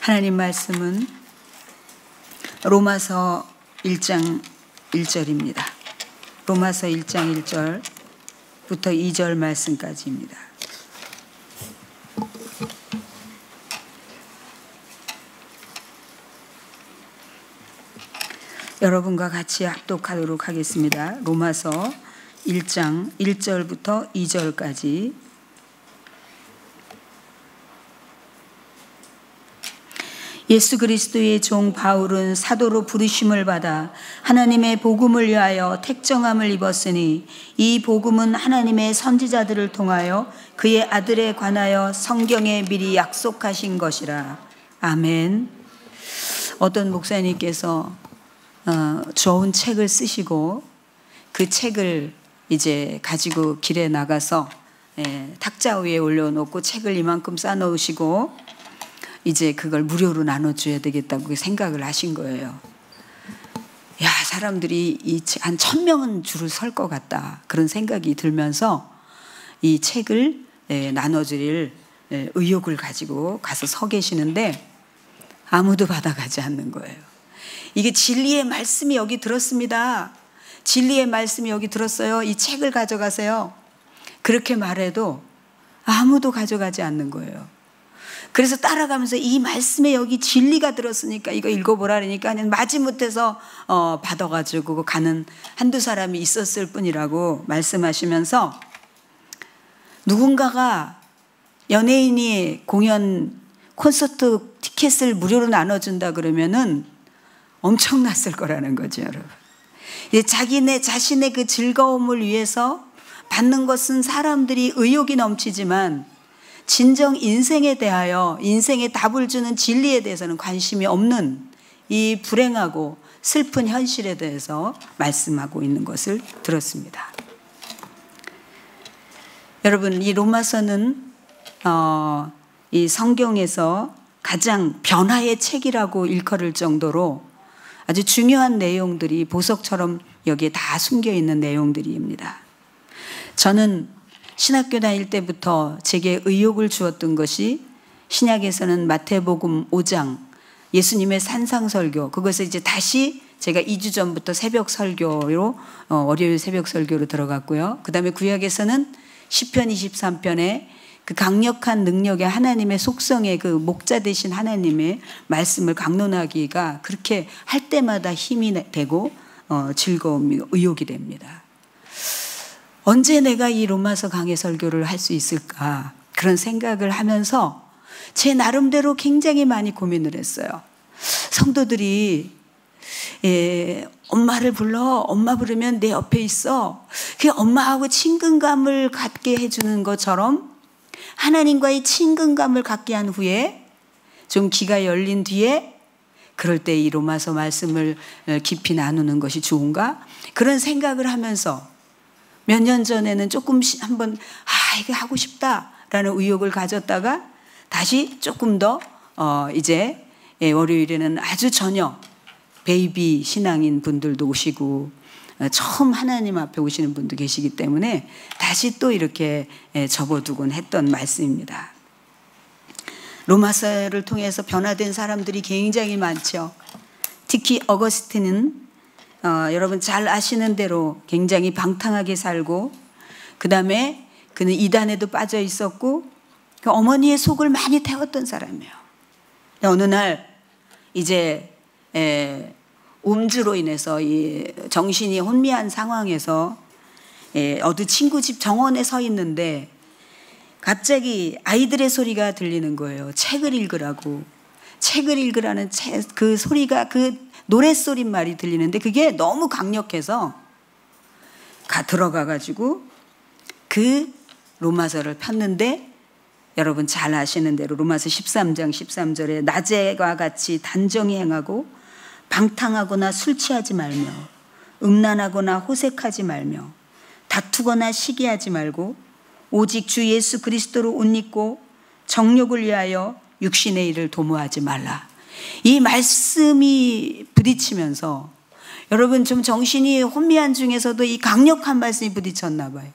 하나님 말씀은 로마서 1장 1절입니다. 로마서 1장 1절부터 2절 말씀까지입니다. 여러분과 같이 합독하도록 하겠습니다. 로마서 1장 1절부터 2절까지. 예수 그리스도의 종 바울은 사도로 부르심을 받아 하나님의 복음을 위하여 택정함을 입었으니 이 복음은 하나님의 선지자들을 통하여 그의 아들에 관하여 성경에 미리 약속하신 것이라. 아멘. 어떤 목사님께서 좋은 책을 쓰시고 그 책을 이제 가지고 길에 나가서 탁자 위에 올려놓고 책을 이만큼 싸놓으시고 이제 그걸 무료로 나눠줘야 되겠다고 생각을 하신 거예요. 야, 사람들이 한 1000명은 줄을 설 것 같다, 그런 생각이 들면서 이 책을 나눠드릴 의욕을 가지고 가서 서 계시는데 아무도 받아가지 않는 거예요. 이게 진리의 말씀이 여기 들었습니다. 진리의 말씀이 여기 들었어요. 이 책을 가져가세요. 그렇게 말해도 아무도 가져가지 않는 거예요. 그래서 따라가면서 이 말씀에 여기 진리가 들었으니까 이거 읽어보라 그러니까 그냥 마지못해서 받아가지고 가는 한두 사람이 있었을 뿐이라고 말씀하시면서, 누군가가 연예인이 공연 콘서트 티켓을 무료로 나눠준다 그러면은 엄청났을 거라는 거죠, 여러분. 자신의 그 즐거움을 위해서 받는 것은 사람들이 의욕이 넘치지만 진정 인생에 대하여, 인생에 답을 주는 진리에 대해서는 관심이 없는 이 불행하고 슬픈 현실에 대해서 말씀하고 있는 것을 들었습니다. 여러분, 이 로마서는 이 성경에서 가장 변화의 책이라고 일컬을 정도로 아주 중요한 내용들이 보석처럼 여기에 다 숨겨 있는 내용들입니다. 저는 신학교 다닐 때부터 제게 의욕을 주었던 것이 신약에서는 마태복음 5장 예수님의 산상설교, 그것을 이제 다시 제가 2주 전부터 새벽 설교로 월요일 새벽 설교로 들어갔고요. 그 다음에 구약에서는 시편 23편에 그 강력한 능력의 하나님의 속성의 그 목자 되신 하나님의 말씀을 강론하기가 그렇게 할 때마다 힘이 되고 즐거움이, 의욕이 됩니다. 언제 내가 이 로마서 강해 설교를 할 수 있을까, 그런 생각을 하면서 제 나름대로 굉장히 많이 고민을 했어요. 성도들이 엄마를 불러, 엄마 부르면 내 옆에 있어, 그 엄마하고 친근감을 갖게 해주는 것처럼 하나님과의 친근감을 갖게 한 후에 좀 귀가 열린 뒤에 그럴 때 이 로마서 말씀을 깊이 나누는 것이 좋은가, 그런 생각을 하면서 몇 년 전에는 조금씩 한번 이게 하고 싶다라는 의욕을 가졌다가 다시 조금 더 이제 월요일에는 아주 저녁 베이비 신앙인 분들도 오시고 처음 하나님 앞에 오시는 분도 계시기 때문에 다시 또 이렇게 접어두곤 했던 말씀입니다. 로마서를 통해서 변화된 사람들이 굉장히 많죠. 특히 어거스틴은 여러분 잘 아시는 대로 굉장히 방탕하게 살고, 그 다음에 그는 이단에도 빠져 있었고 그 어머니의 속을 많이 태웠던 사람이에요. 어느 날 이제 음주로 인해서 이 정신이 혼미한 상황에서 어느 친구 집 정원에 서 있는데 갑자기 아이들의 소리가 들리는 거예요. 책을 읽으라고. 책을 읽으라는 그 소리가, 그 노랫소리말이 들리는데 그게 너무 강력해서 들어가가지고 그 로마서를 폈는데, 여러분 잘 아시는 대로 로마서 13장 13절에 낮에와 같이 단정히 행하고 방탕하거나 술 취하지 말며 음란하거나 호색하지 말며 다투거나 시기하지 말고 오직 주 예수 그리스도로 옷 입고 정욕을 위하여 육신의 일을 도모하지 말라. 이 말씀이 부딪히면서 여러분 좀 정신이 혼미한 중에서도 이 강력한 말씀이 부딪혔나 봐요.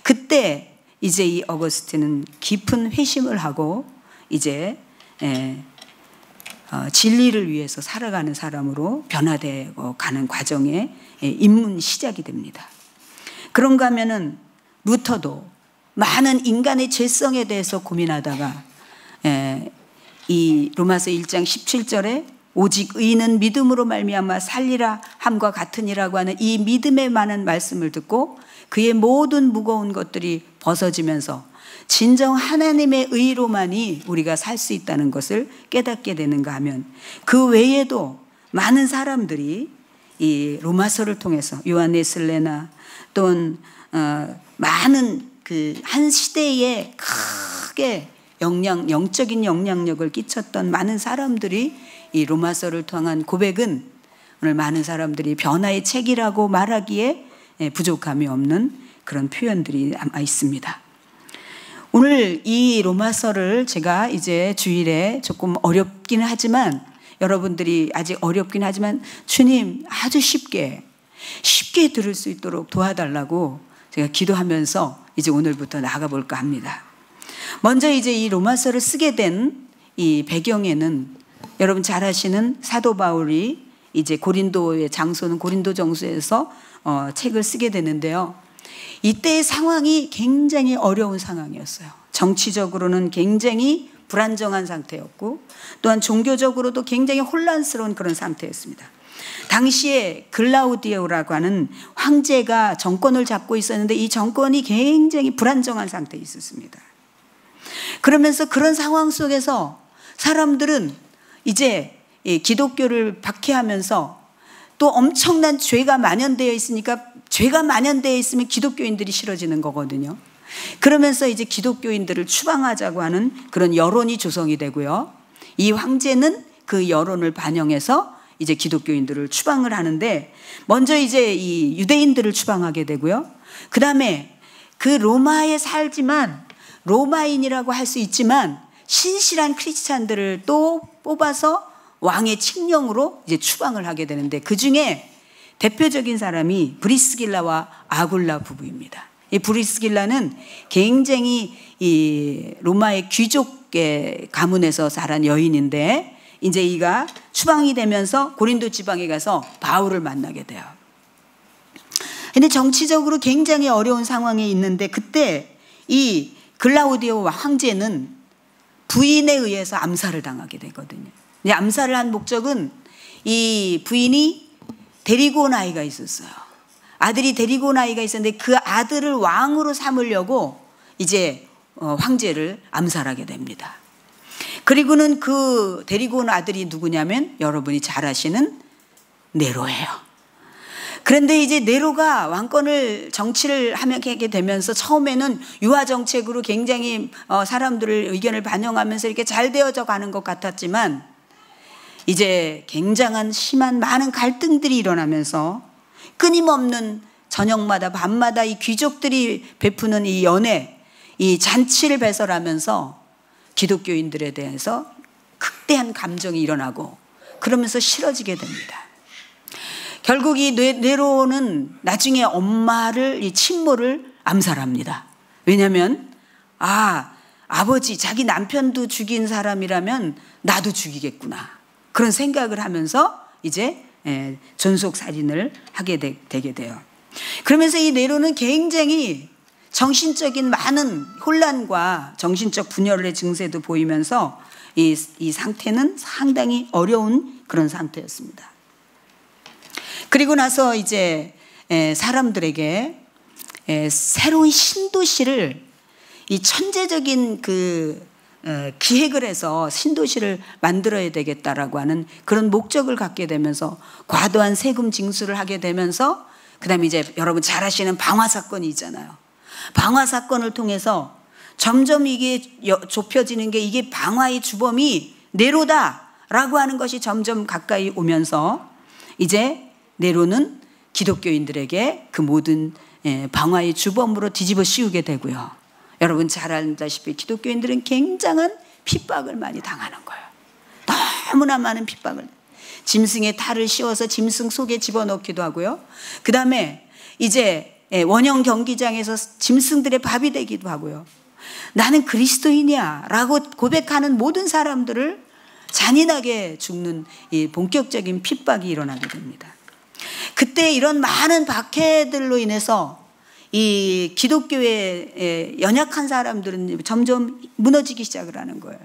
그때 이제 이 어거스틴은 깊은 회심을 하고 이제 진리를 위해서 살아가는 사람으로 변화되어 가는 과정의 입문 시작이 됩니다. 그런가 하면은 루터도 많은 인간의 죄성에 대해서 고민하다가 이 로마서 1장 17절에 오직 의인은 믿음으로 말미암아 살리라 함과 같으니라고 하는 이 믿음에 많은 말씀을 듣고 그의 모든 무거운 것들이 벗어지면서 진정 하나님의 의로만이 우리가 살 수 있다는 것을 깨닫게 되는가 하면 그 외에도 많은 사람들이 이 로마서를 통해서 요한 웨슬레나 또는 많은 그 한 시대에 크게 영적인 영향력을 끼쳤던 많은 사람들이 이 로마서를 통한 고백은 오늘 많은 사람들이 변화의 책이라고 말하기에 부족함이 없는 그런 표현들이 남아 있습니다. 오늘 이 로마서를 제가 이제 주일에 조금 어렵긴 하지만 여러분들이 아직 어렵긴 하지만 주님 아주 쉽게 들을 수 있도록 도와달라고 제가 기도하면서 이제 오늘부터 나가볼까 합니다. 먼저 이제 이 로마서를 쓰게 된 이 배경에는 여러분 잘 아시는 사도 바울이 이제 고린도의 장소는 고린도 정수에서 책을 쓰게 되는데요. 이때의 상황이 굉장히 어려운 상황이었어요. 정치적으로는 굉장히 불안정한 상태였고 또한 종교적으로도 굉장히 혼란스러운 그런 상태였습니다. 당시에 글라우디오라고 하는 황제가 정권을 잡고 있었는데 이 정권이 굉장히 불안정한 상태에 있었습니다. 그러면서 그런 상황 속에서 사람들은 이제 기독교를 박해하면서 또 엄청난 죄가 만연되어 있으니까 죄가 만연되어 있으면 기독교인들이 싫어지는 거거든요. 그러면서 이제 기독교인들을 추방하자고 하는 그런 여론이 조성이 되고요. 이 황제는 그 여론을 반영해서 이제 기독교인들을 추방을 하는데 먼저 이제 이 유대인들을 추방하게 되고요. 그 다음에 그 로마에 살지만 로마인이라고 할 수 있지만 신실한 크리스찬들을 또 뽑아서 왕의 칙령으로 이제 추방을 하게 되는데 그 중에 대표적인 사람이 브리스길라와 아굴라 부부입니다. 이 브리스길라는 굉장히 이 로마의 귀족의 가문에서 자란 여인인데 이제 이가 추방이 되면서 고린도 지방에 가서 바울을 만나게 돼요. 근데 정치적으로 굉장히 어려운 상황에 있는데 그때 이 글라우디오 황제는 부인에 의해서 암살을 당하게 되거든요. 이제 암살을 한 목적은 이 부인이 데리고 온 아이가 있었어요. 아들이 데리고 온 아이가 있었는데 그 아들을 왕으로 삼으려고 이제 황제를 암살하게 됩니다. 그리고는 그 데리고 온 아들이 누구냐면 여러분이 잘 아시는 네로예요. 그런데 이제 네로가 왕권을 정치를 하게 되면서 처음에는 유화 정책으로 굉장히 사람들의 의견을 반영하면서 이렇게 잘 되어져 가는 것 같았지만 이제 굉장한 심한 많은 갈등들이 일어나면서 끊임없는 저녁마다 밤마다 이 귀족들이 베푸는 이 연회, 이 잔치를 배설하면서 기독교인들에 대해서 극대한 감정이 일어나고 그러면서 싫어지게 됩니다. 결국 이 네로는 나중에 엄마를 이 친모를 암살합니다. 왜냐하면 아버지 자기 남편도 죽인 사람이라면 나도 죽이겠구나 그런 생각을 하면서 이제 존속살인을 하게 되게 돼요. 그러면서 이 네로는 굉장히 정신적인 많은 혼란과 정신적 분열의 증세도 보이면서 이 상태는 상당히 어려운 그런 상태였습니다. 그리고 나서 이제 사람들에게 새로운 신도시를 이 천재적인 그 기획을 해서 신도시를 만들어야 되겠다라고 하는 그런 목적을 갖게 되면서 과도한 세금 징수를 하게 되면서 그다음에 이제 여러분 잘 아시는 방화 사건이 있잖아요. 방화 사건을 통해서 점점 이게 좁혀지는 게 이게 방화의 주범이 네로다라고 하는 것이 점점 가까이 오면서 이제 네로는 기독교인들에게 그 모든 방화의 주범으로 뒤집어 씌우게 되고요. 여러분 잘 알다시피 기독교인들은 굉장한 핍박을 많이 당하는 거예요. 너무나 많은 핍박을. 짐승의 탈을 씌워서 짐승 속에 집어넣기도 하고요. 그 다음에 이제 원형 경기장에서 짐승들의 밥이 되기도 하고요. 나는 그리스도인이야 라고 고백하는 모든 사람들을 잔인하게 죽는 이 본격적인 핍박이 일어나게 됩니다. 그때 이런 많은 박해들로 인해서 이 기독교의 연약한 사람들은 점점 무너지기 시작을 하는 거예요.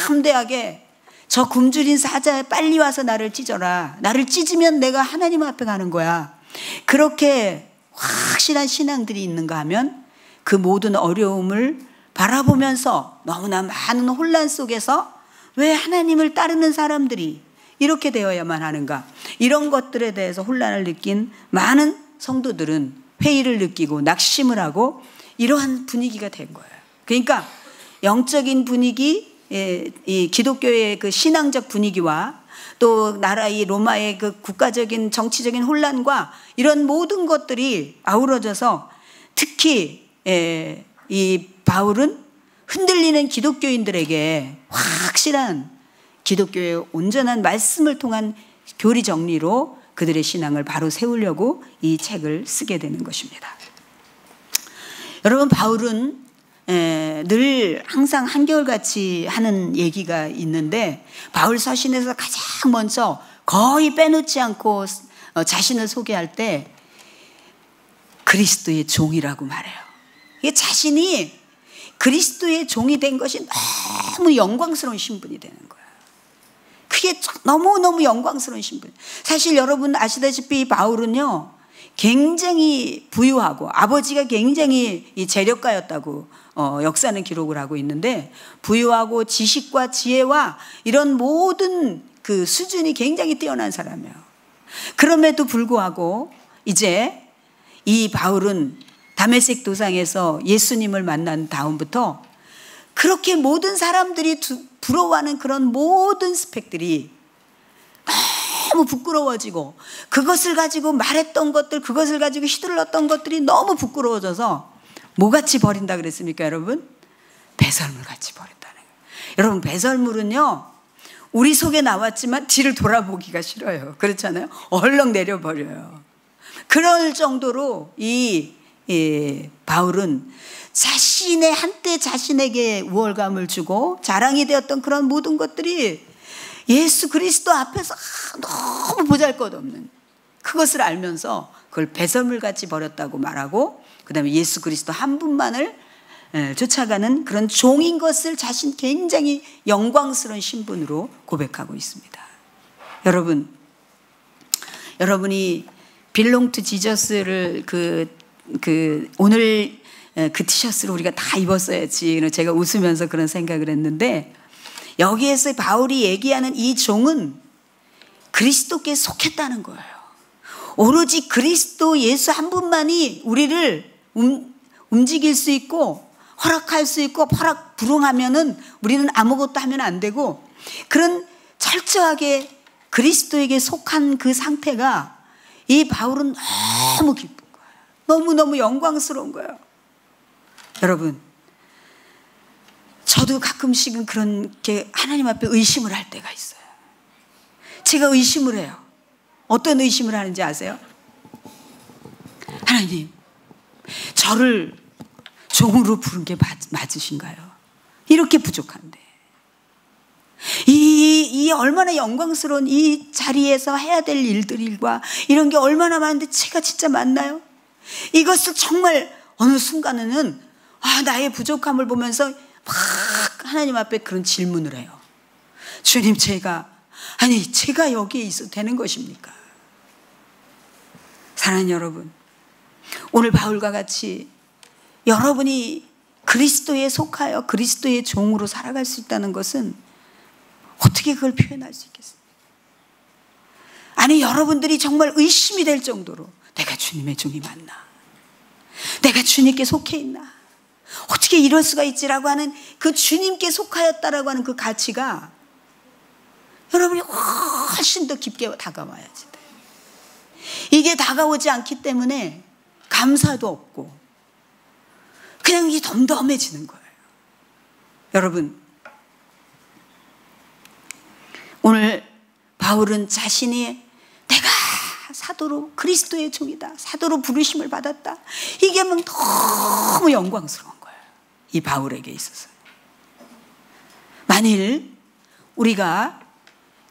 담대하게 저 굶주린 사자에 빨리 와서 나를 찢어라. 나를 찢으면 내가 하나님 앞에 가는 거야. 그렇게 확실한 신앙들이 있는가 하면 그 모든 어려움을 바라보면서 너무나 많은 혼란 속에서 왜 하나님을 따르는 사람들이 이렇게 되어야만 하는가, 이런 것들에 대해서 혼란을 느낀 많은 성도들은 회의를 느끼고 낙심을 하고 이러한 분위기가 된 거예요. 그러니까 영적인 분위기, 이 기독교의 그 신앙적 분위기와 또 나라 이 로마의 그 국가적인 정치적인 혼란과 이런 모든 것들이 아우러져서 특히 이 바울은 흔들리는 기독교인들에게 확실한 기독교의 온전한 말씀을 통한 교리 정리로 그들의 신앙을 바로 세우려고 이 책을 쓰게 되는 것입니다. 여러분, 바울은 늘 항상 한결같이 하는 얘기가 있는데, 바울 서신에서 가장 먼저 거의 빼놓지 않고 자신을 소개할 때 그리스도의 종이라고 말해요. 이게 자신이 그리스도의 종이 된 것이 너무 영광스러운 신분이 되는 거예요. 그게 너무너무 영광스러운 신분. 사실 여러분 아시다시피 바울은요, 굉장히 부유하고 아버지가 굉장히 이 재력가였다고 역사는 기록을 하고 있는데, 부유하고 지식과 지혜와 이런 모든 그 수준이 굉장히 뛰어난 사람이에요. 그럼에도 불구하고 이제 이 바울은 다메섹 도상에서 예수님을 만난 다음부터 그렇게 모든 사람들이 부러워하는 그런 모든 스펙들이 너무 부끄러워지고, 그것을 가지고 말했던 것들, 그것을 가지고 휘둘렀던 것들이 너무 부끄러워져서 뭐같이 버린다 그랬습니까, 여러분? 배설물같이 버린다는 거예요. 여러분, 배설물은요, 우리 속에 나왔지만 뒤를 돌아보기가 싫어요. 그렇잖아요. 얼렁 내려버려요. 그럴 정도로 이 바울은 자신의 한때 자신에게 우월감을 주고 자랑이 되었던 그런 모든 것들이 예수 그리스도 앞에서 너무 보잘것없는 그것을 알면서 그걸 배설물같이 버렸다고 말하고, 그 다음에 예수 그리스도 한 분만을 쫓아가는 그런 종인 것을 자신 굉장히 영광스러운 신분으로 고백하고 있습니다. 여러분이 belong to Jesus를 오늘 그 티셔츠를 우리가 다 입었어야지, 제가 웃으면서 그런 생각을 했는데, 여기에서 바울이 얘기하는 이 종은 그리스도께 속했다는 거예요. 오로지 그리스도 예수 한 분만이 우리를 움직일 수 있고 허락할 수 있고, 불응하면은 우리는 아무것도 하면 안 되고, 그런 철저하게 그리스도에게 속한 그 상태가 이 바울은 너무 기쁜 거예요. 너무너무 영광스러운 거예요. 여러분, 저도 가끔씩은 그렇게 하나님 앞에 의심을 할 때가 있어요. 제가 의심을 해요. 어떤 의심을 하는지 아세요? 하나님, 저를 종으로 부른 게 맞으신가요? 이렇게 부족한데, 이 얼마나 영광스러운 이 자리에서 해야 될 일들과 이런 게 얼마나 많은데 제가 진짜 맞나요? 이것을 정말 어느 순간에는 나의 부족함을 보면서 막 하나님 앞에 그런 질문을 해요. 주님, 제가 여기에 있어도 되는 것입니까? 사랑하는 여러분, 오늘 바울과 같이 여러분이 그리스도에 속하여 그리스도의 종으로 살아갈 수 있다는 것은 어떻게 그걸 표현할 수 있겠습니까? 여러분들이 정말 의심이 될 정도로 내가 주님의 종이 맞나? 내가 주님께 속해 있나? 어떻게 이럴 수가 있지라고 하는 그 주님께 속하였다라고 하는 그 가치가 여러분이 훨씬 더 깊게 다가와야지 돼. 이게 다가오지 않기 때문에 감사도 없고 그냥 이게 덤덤해지는 거예요. 여러분, 오늘 바울은 자신이 내가 사도로 그리스도의 종이다, 사도로 부르심을 받았다, 이게 너무 영광스러운 거예요, 이 바울에게 있어서. 만일 우리가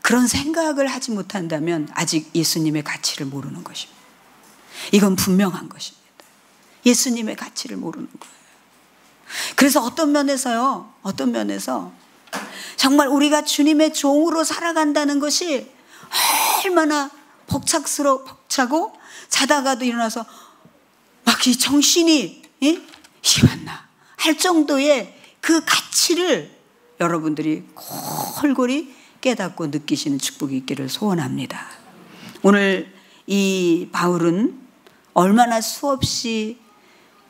그런 생각을 하지 못한다면 아직 예수님의 가치를 모르는 것입니다. 이건 분명한 것입니다. 예수님의 가치를 모르는 거예요. 그래서 어떤 면에서 정말 우리가 주님의 종으로 살아간다는 것이 얼마나 벅차고 자다가도 일어나서 막 이 정신이 희왔나 할 정도의 그 가치를 여러분들이 골고루 깨닫고 느끼시는 축복이 있기를 소원합니다. 오늘 이 바울은 얼마나 수없이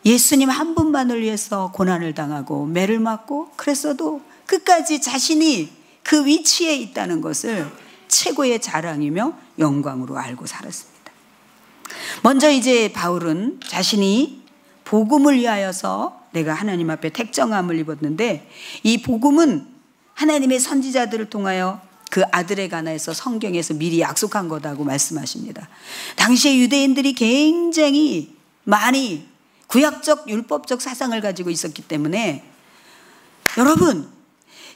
예수님 한 분만을 위해서 고난을 당하고 매를 맞고 그랬어도 끝까지 자신이 그 위치에 있다는 것을 최고의 자랑이며 영광으로 알고 살았습니다. 먼저 이제 바울은 자신이 복음을 위하여서 내가 하나님 앞에 택정함을 입었는데, 이 복음은 하나님의 선지자들을 통하여 그 아들에 관해서 성경에서 미리 약속한 거다고 말씀하십니다. 당시에 유대인들이 굉장히 많이 구약적 율법적 사상을 가지고 있었기 때문에, 여러분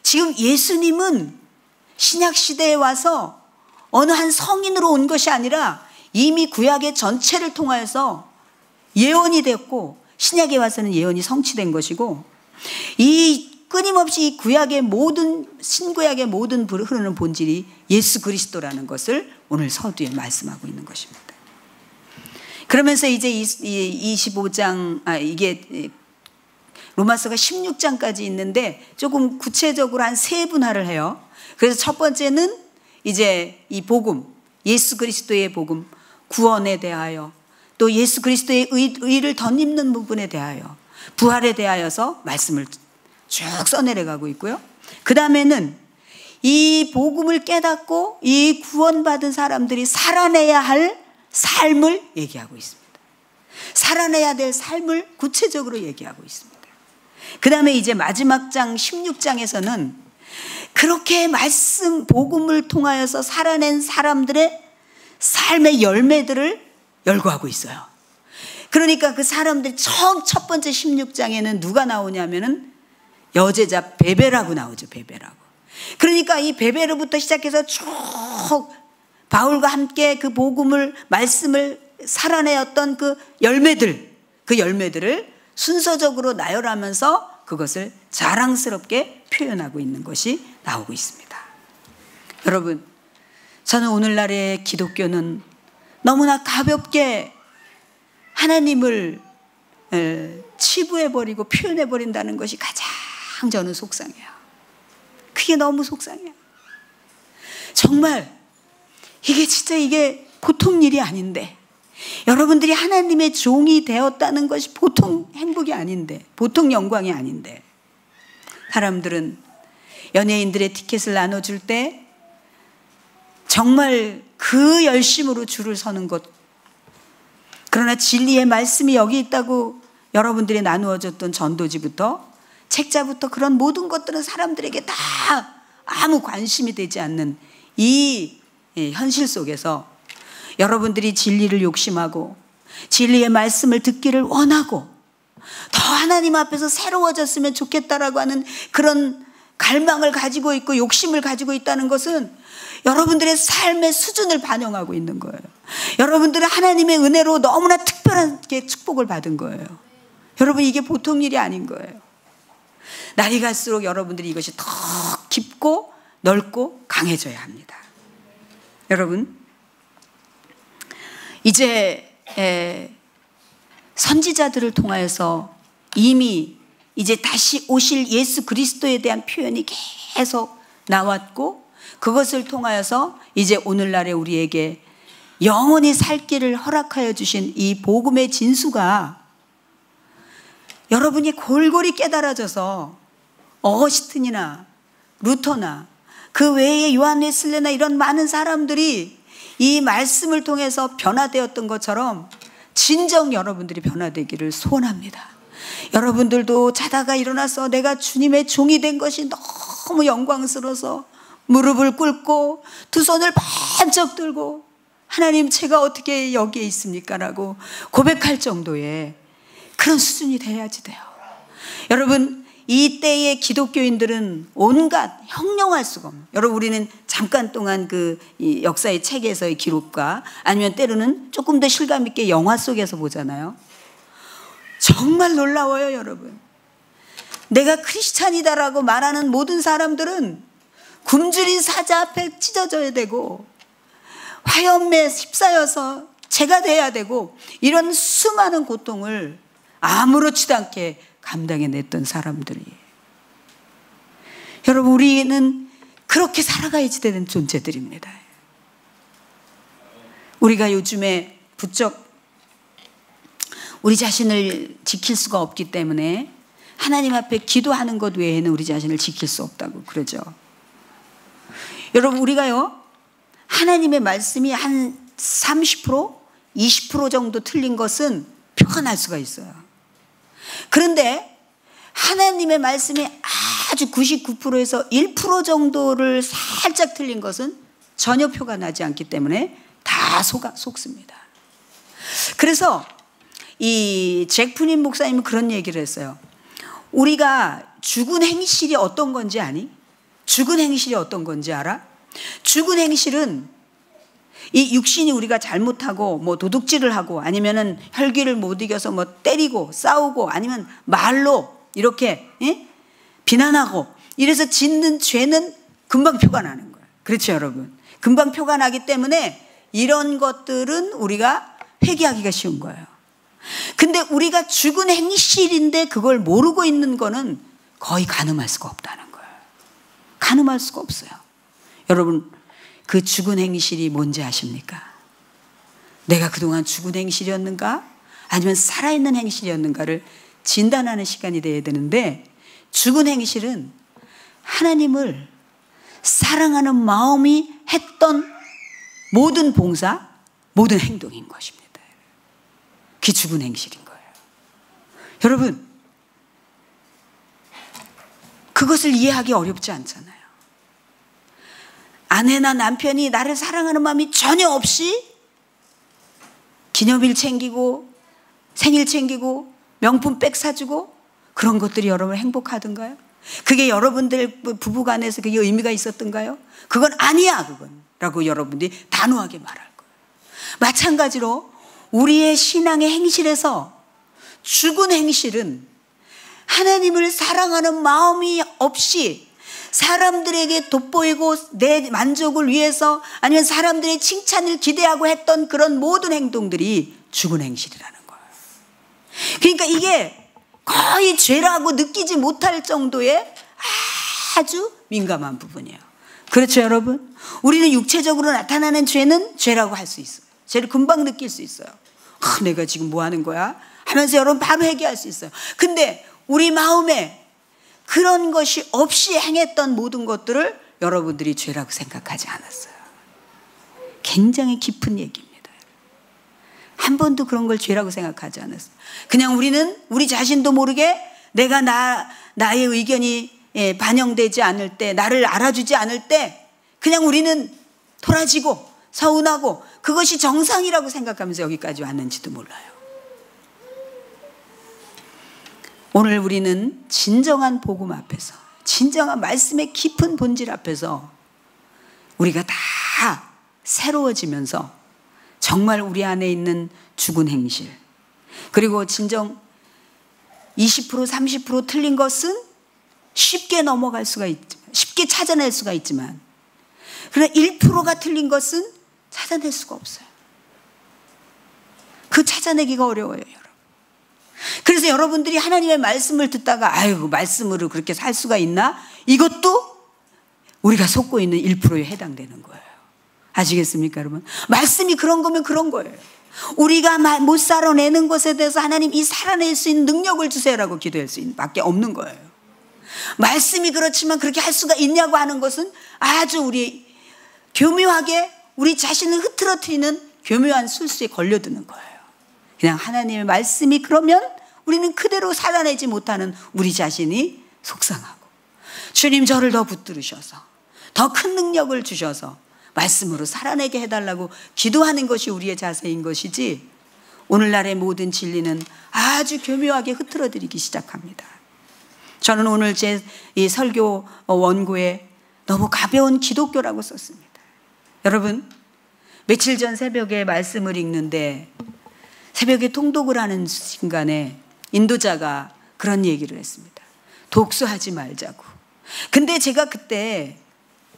지금 예수님은 신약 시대에 와서 어느 한 성인으로 온 것이 아니라 이미 구약의 전체를 통하여서 예언이 됐고 신약에 와서는 예언이 성취된 것이고, 이 끊임없이 이 구약의 모든 신구약의 모든 흐르는 본질이 예수 그리스도라는 것을 오늘 서두에 말씀하고 있는 것입니다. 그러면서 이제 25장 이게 로마서가 16장까지 있는데 조금 구체적으로 한 세 분화를 해요. 그래서 첫 번째는 이제 이 복음, 예수 그리스도의 복음, 구원에 대하여, 또 예수 그리스도의 의를 덧입는 부분에 대하여, 부활에 대하여서 말씀을 쭉 써내려가고 있고요. 그 다음에는 이 복음을 깨닫고 이 구원받은 사람들이 살아내야 할 삶을 얘기하고 있습니다. 살아내야 될 삶을 구체적으로 얘기하고 있습니다. 그 다음에 이제 마지막 장 16장에서는 그렇게 말씀 복음을 통하여서 살아낸 사람들의 삶의 열매들을 열거하고 있어요. 그러니까 그 사람들이 처음 첫 번째 16장에는 누가 나오냐면은 여제자 베베라고 나오죠. 베베라고. 그러니까 이 베베르부터 시작해서 쭉 바울과 함께 그 복음을 말씀을 살아내었던 그 열매들을 순서적으로 나열하면서 그것을 자랑스럽게 표현하고 있는 것이 나오고 있습니다. 여러분, 저는 오늘날의 기독교는 너무나 가볍게 하나님을 치부해버리고 표현해버린다는 것이 가장 저는 속상해요. 그게 너무 속상해요. 정말 이게 보통 일이 아닌데, 여러분들이 하나님의 종이 되었다는 것이 보통 행복이 아닌데, 보통 영광이 아닌데, 사람들은 연예인들의 티켓을 나눠줄 때 정말 그 열심으로 줄을 서는 것, 그러나 진리의 말씀이 여기 있다고 여러분들이 나누어졌던 전도지부터 책자부터 그런 모든 것들은 사람들에게 다 아무 관심이 되지 않는 이 현실 속에서 여러분들이 진리를 욕심하고 진리의 말씀을 듣기를 원하고 더 하나님 앞에서 새로워졌으면 좋겠다라고 하는 그런 갈망을 가지고 있고 욕심을 가지고 있다는 것은 여러분들의 삶의 수준을 반영하고 있는 거예요. 여러분들은 하나님의 은혜로 너무나 특별하게 축복을 받은 거예요. 여러분, 이게 보통 일이 아닌 거예요. 날이 갈수록 여러분들이 이것이 더 깊고 넓고 강해져야 합니다. 여러분, 이제 선지자들을 통하여서 이미 이제 다시 오실 예수 그리스도에 대한 표현이 계속 나왔고, 그것을 통하여서 이제 오늘날에 우리에게 영원히 살 길을 허락하여 주신 이 복음의 진수가 여러분이 골골이 깨달아져서 어거스틴이나 루터나 그 외에 요한 웨슬레나 이런 많은 사람들이 이 말씀을 통해서 변화되었던 것처럼 진정 여러분들이 변화되기를 소원합니다. 여러분들도 자다가 일어나서 내가 주님의 종이 된 것이 너무 영광스러워서 무릎을 꿇고 두 손을 번쩍 들고 하나님, 제가 어떻게 여기에 있습니까? 라고 고백할 정도의 그런 수준이 돼야지 돼요. 여러분, 이때의 기독교인들은 온갖 형용할 수가 없는, 여러분 우리는 잠깐 동안 이 역사의 책에서의 기록과 아니면 때로는 조금 더 실감 있게 영화 속에서 보잖아요. 정말 놀라워요, 여러분. 내가 크리스찬이다라고 말하는 모든 사람들은 굶주린 사자 앞에 찢어져야 되고 화염에 휩싸여서 죄가 돼야 되고 이런 수많은 고통을 아무렇지도 않게 감당해냈던 사람들이에요. 여러분, 우리는 그렇게 살아가야지 되는 존재들입니다. 우리가 요즘에 부쩍 우리 자신을 지킬 수가 없기 때문에 하나님 앞에 기도하는 것 외에는 우리 자신을 지킬 수 없다고 그러죠. 여러분, 우리가요, 하나님의 말씀이 한 30%, 20% 정도 틀린 것은 표가 날 수가 있어요. 그런데 하나님의 말씀이 아주 99%에서 1% 정도를 살짝 틀린 것은 전혀 표가 나지 않기 때문에 다 속습니다. 그래서 이 잭프님 목사님은 그런 얘기를 했어요. 우리가 죽은 행실이 어떤 건지 아니? 죽은 행실이 어떤 건지 알아? 죽은 행실은 이 육신이 우리가 잘못하고 뭐 도둑질을 하고 아니면은 혈기를 못 이겨서 뭐 때리고 싸우고 아니면 말로 이렇게 비난하고 이래서 짓는 죄는 금방 표가 나는 거예요. 그렇죠, 여러분? 금방 표가 나기 때문에 이런 것들은 우리가 회개하기가 쉬운 거예요. 근데 우리가 죽은 행실인데 그걸 모르고 있는 거는 거의 가늠할 수가 없다는 거예요. 가늠할 수가 없어요. 여러분, 그 죽은 행실이 뭔지 아십니까? 내가 그동안 죽은 행실이었는가? 아니면 살아있는 행실이었는가를 진단하는 시간이 돼야 되는데, 죽은 행실은 하나님을 사랑하는 마음이 했던 모든 봉사, 모든 행동인 것입니다. 그게 죽은 행실인 거예요. 여러분, 그것을 이해하기 어렵지 않잖아요. 아내나 남편이 나를 사랑하는 마음이 전혀 없이 기념일 챙기고 생일 챙기고 명품백 사주고 그런 것들이 여러분 행복하던가요? 그게 여러분들 부부간에서 그게 의미가 있었던가요? 그건 아니야, 그건 라고 여러분들이 단호하게 말할 거예요. 마찬가지로 우리의 신앙의 행실에서 죽은 행실은 하나님을 사랑하는 마음이 없이 사람들에게 돋보이고 내 만족을 위해서 아니면 사람들의 칭찬을 기대하고 했던 그런 모든 행동들이 죽은 행실이라는 거예요. 그러니까 이게 거의 죄라고 느끼지 못할 정도의 아주 민감한 부분이에요. 그렇죠, 여러분? 우리는 육체적으로 나타나는 죄는 죄라고 할 수 있어요. 죄를 금방 느낄 수 있어요. 내가 지금 뭐 하는 거야? 하면서 여러분 바로 회개할 수 있어요. 근데 우리 마음에 그런 것이 없이 행했던 모든 것들을 여러분들이 죄라고 생각하지 않았어요. 굉장히 깊은 얘기입니다. 한 번도 그런 걸 죄라고 생각하지 않았어요. 그냥 우리는 우리 자신도 모르게 내가 나의 의견이 반영되지 않을 때, 나를 알아주지 않을 때 그냥 우리는 토라지고 서운하고 그것이 정상이라고 생각하면서 여기까지 왔는지도 몰라요. 오늘 우리는 진정한 복음 앞에서, 진정한 말씀의 깊은 본질 앞에서 우리가 다 새로워지면서 정말 우리 안에 있는 죽은 행실, 그리고 진정 20% 30% 틀린 것은 쉽게 넘어갈 수가 있지만, 쉽게 찾아낼 수가 있지만, 그러나 1%가 틀린 것은 찾아낼 수가 없어요. 그 찾아내기가 어려워요, 여러분. 그래서 여러분들이 하나님의 말씀을 듣다가 아이고 말씀으로 그렇게 살 수가 있나? 이것도 우리가 속고 있는 1%에 해당되는 거예요. 아시겠습니까, 여러분? 말씀이 그런 거면 그런 거예요. 우리가 못 살아내는 것에 대해서 하나님 이 살아낼 수 있는 능력을 주세요라고 기도할 수 있는 밖에 없는 거예요. 말씀이 그렇지만 그렇게 할 수가 있냐고 하는 것은 아주 우리 교묘하게 우리 자신을 흐트러뜨리는 교묘한 술수에 걸려드는 거예요. 그냥 하나님의 말씀이 그러면 우리는 그대로 살아내지 못하는 우리 자신이 속상하고, 주님 저를 더 붙들으셔서 더 큰 능력을 주셔서 말씀으로 살아내게 해달라고 기도하는 것이 우리의 자세인 것이지, 오늘날의 모든 진리는 아주 교묘하게 흐트러뜨리기 시작합니다. 저는 오늘 제 이 설교 원고에 너무 가벼운 기독교라고 썼습니다. 여러분, 며칠 전 새벽에 말씀을 읽는데 새벽에 통독을 하는 순간에 인도자가 그런 얘기를 했습니다. 독수하지 말자고. 근데 제가 그때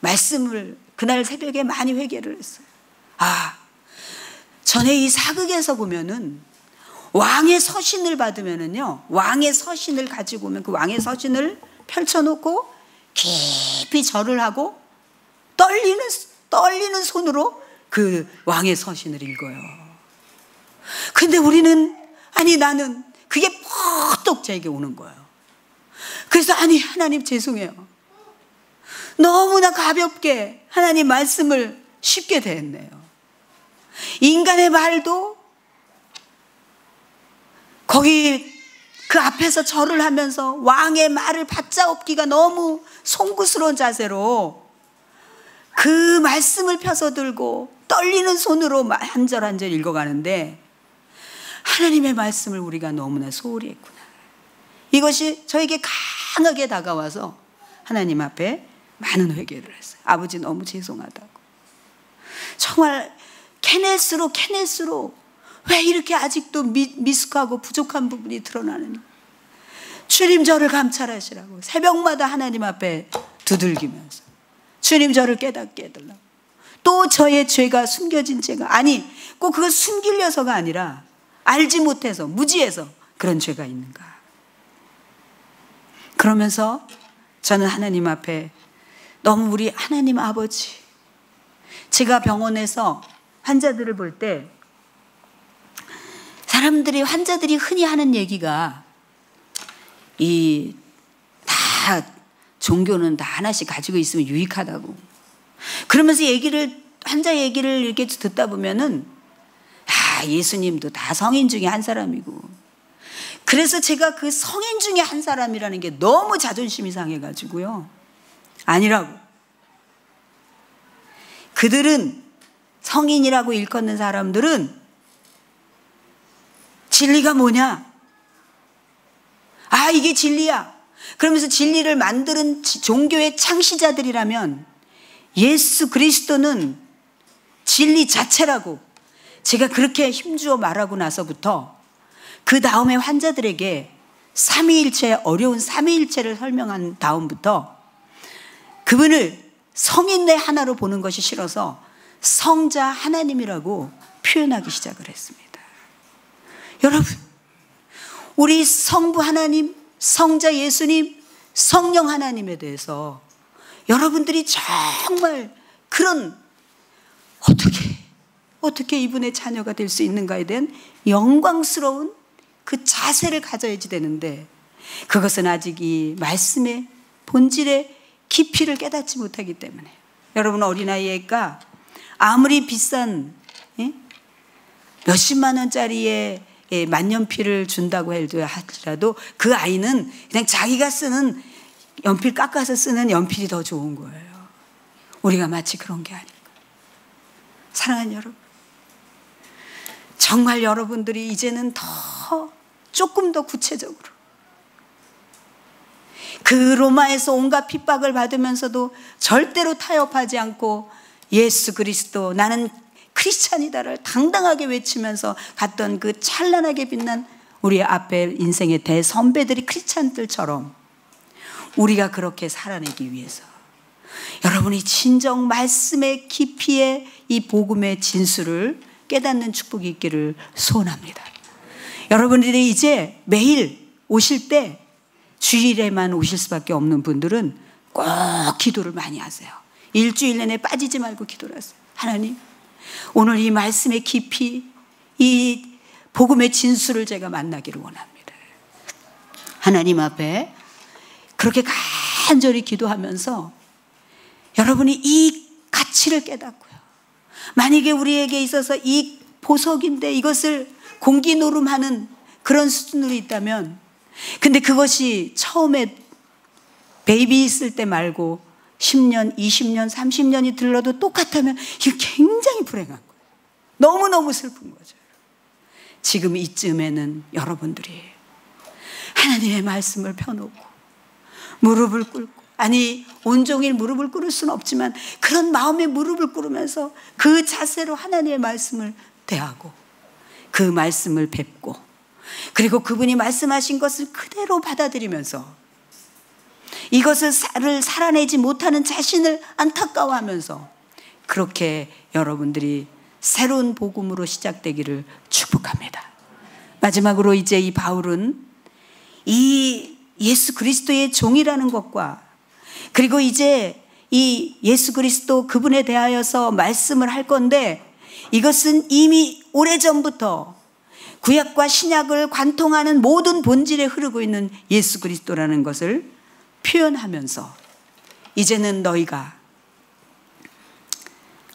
말씀을 그날 새벽에 많이 회개를 했어요. 전에 이 사극에서 보면은 왕의 서신을 받으면은요, 왕의 서신을 가지고 오면 그 왕의 서신을 펼쳐놓고 깊이 절을 하고 떨리는 손으로 그 왕의 서신을 읽어요. 근데 우리는, 나는 그게 퍽 제게 오는 거예요. 그래서 하나님 죄송해요. 너무나 가볍게 하나님 말씀을 쉽게 대했네요. 인간의 말도 거기 그 앞에서 절을 하면서 왕의 말을 받자엎기가 너무 송구스러운 자세로 그 말씀을 펴서 들고 떨리는 손으로 한 절 한 절 읽어가는데 하나님의 말씀을 우리가 너무나 소홀히 했구나. 이것이 저에게 강하게 다가와서 하나님 앞에 많은 회개를 했어요. 아버지 너무 죄송하다고. 정말 캐낼수록 왜 이렇게 아직도 미숙하고 부족한 부분이 드러나느냐. 주님 저를 감찰하시라고 새벽마다 하나님 앞에 두들기면서 주님 저를 깨닫게 해달라고. 또 저의 죄가 숨겨진 죄가, 꼭 그걸 숨기려서가 아니라 알지 못해서 무지해서 그런 죄가 있는가. 그러면서 저는 하나님 앞에 너무 우리 하나님 아버지, 제가 병원에서 환자들을 볼 때 환자들이 흔히 하는 얘기가 다 종교는 다 하나씩 가지고 있으면 유익하다고. 그러면서 환자 얘기를 이렇게 듣다 보면은 예수님도 다 성인 중에 한 사람이고. 그래서 제가 그 성인 중에 한 사람이라는 게 너무 자존심이 상해가지고요. 아니라고. 그들은 성인이라고 일컫는 사람들은 진리가 뭐냐? 이게 진리야. 그러면서 진리를 만드는 종교의 창시자들이라면 예수 그리스도는 진리 자체라고 제가 그렇게 힘주어 말하고 나서부터 그 다음에 환자들에게 어려운 삼위일체를 설명한 다음부터 그분을 성인의 하나로 보는 것이 싫어서 성자 하나님이라고 표현하기 시작을 했습니다. 여러분, 우리 성부 하나님, 성자 예수님, 성령 하나님에 대해서 여러분들이 정말 그런 어떻게 이분의 자녀가 될 수 있는가에 대한 영광스러운 그 자세를 가져야지 되는데 그것은 아직 이 말씀의 본질의 깊이를 깨닫지 못하기 때문에. 여러분, 어린아이가 아무리 비싼 몇십만 원짜리의 만년필을 준다고 하더라도 그 아이는 그냥 자기가 쓰는 연필 깎아서 쓰는 연필이 더 좋은 거예요. 우리가 마치 그런 게 아닌가. 사랑하는 여러분, 정말 여러분들이 이제는 조금 더 구체적으로 그 로마에서 온갖 핍박을 받으면서도 절대로 타협하지 않고 예수 그리스도, 나는 크리스찬이다를 당당하게 외치면서 갔던 그 찬란하게 빛난 우리 앞에 인생의 대선배들이 크리스찬들처럼 우리가 그렇게 살아내기 위해서 여러분이 진정 말씀의 깊이의 이 복음의 진수를 깨닫는 축복이 있기를 소원합니다. 여러분들이 이제 매일 오실 때 주일에만 오실 수밖에 없는 분들은 꼭 기도를 많이 하세요. 일주일 내내 빠지지 말고 기도를 하세요. 하나님, 오늘 이 말씀의 깊이, 이 복음의 진수를 제가 만나기를 원합니다. 하나님 앞에 그렇게 간절히 기도하면서 여러분이 이 가치를 깨닫고요. 만약에 우리에게 있어서 이 보석인데 이것을 공기 노름하는 그런 수준으로 있다면, 근데 그것이 처음에 베이비 있을 때 말고 10년, 20년, 30년이 들러도 똑같다면 이거 굉장히 불행한 거예요. 너무너무 슬픈 거죠. 지금 이쯤에는 여러분들이 하나님의 말씀을 펴놓고 무릎을 꿇고, 아니 온종일 무릎을 꿇을 수는 없지만 그런 마음의 무릎을 꿇으면서 그 자세로 하나님의 말씀을 대하고 그 말씀을 뵙고, 그리고 그분이 말씀하신 것을 그대로 받아들이면서 이것을 살아내지 못하는 자신을 안타까워하면서 그렇게 여러분들이 새로운 복음으로 시작되기를 축복합니다. 마지막으로 이제 이 바울은 이 예수 그리스도의 종이라는 것과, 그리고 이제 이 예수 그리스도 그분에 대하여서 말씀을 할 건데, 이것은 이미 오래전부터 구약과 신약을 관통하는 모든 본질에 흐르고 있는 예수 그리스도라는 것을 표현하면서, 이제는 너희가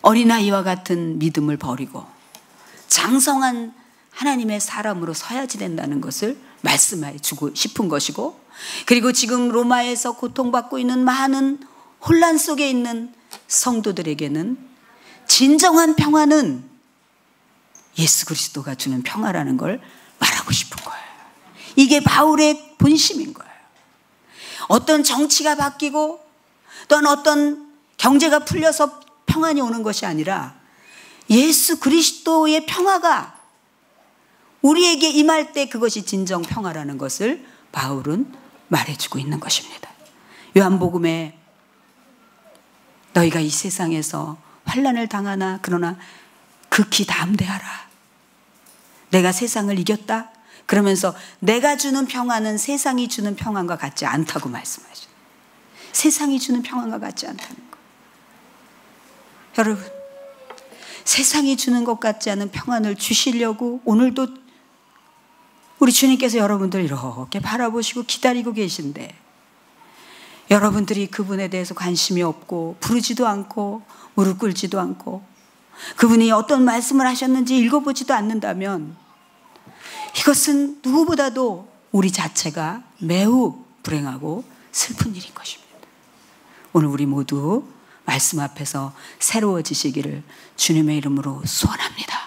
어린아이와 같은 믿음을 버리고 장성한 하나님의 사람으로 서야지 된다는 것을 말씀해 주고 싶은 것이고, 그리고 지금 로마에서 고통받고 있는 많은 혼란 속에 있는 성도들에게는 진정한 평화는 예수 그리스도가 주는 평화라는 걸 말하고 싶은 거예요. 이게 바울의 본심인 거예요. 어떤 정치가 바뀌고 또는 어떤 경제가 풀려서 평안이 오는 것이 아니라 예수 그리스도의 평화가 우리에게 임할 때 그것이 진정 평화라는 것을 바울은 말해주고 있는 것입니다. 요한복음에 너희가 이 세상에서 환난을 당하나 그러나 극히 담대하라. 내가 세상을 이겼다. 그러면서 내가 주는 평화는 세상이 주는 평안과 같지 않다고 말씀하시죠. 세상이 주는 평안과 같지 않다는 거. 여러분, 세상이 주는 것 같지 않은 평안을 주시려고 오늘도 우리 주님께서 여러분들 이렇게 바라보시고 기다리고 계신데, 여러분들이 그분에 대해서 관심이 없고 부르지도 않고 무릎 꿇지도 않고 그분이 어떤 말씀을 하셨는지 읽어보지도 않는다면 이것은 누구보다도 우리 자체가 매우 불행하고 슬픈 일인 것입니다. 오늘 우리 모두 말씀 앞에서 새로워지시기를 주님의 이름으로 소원합니다.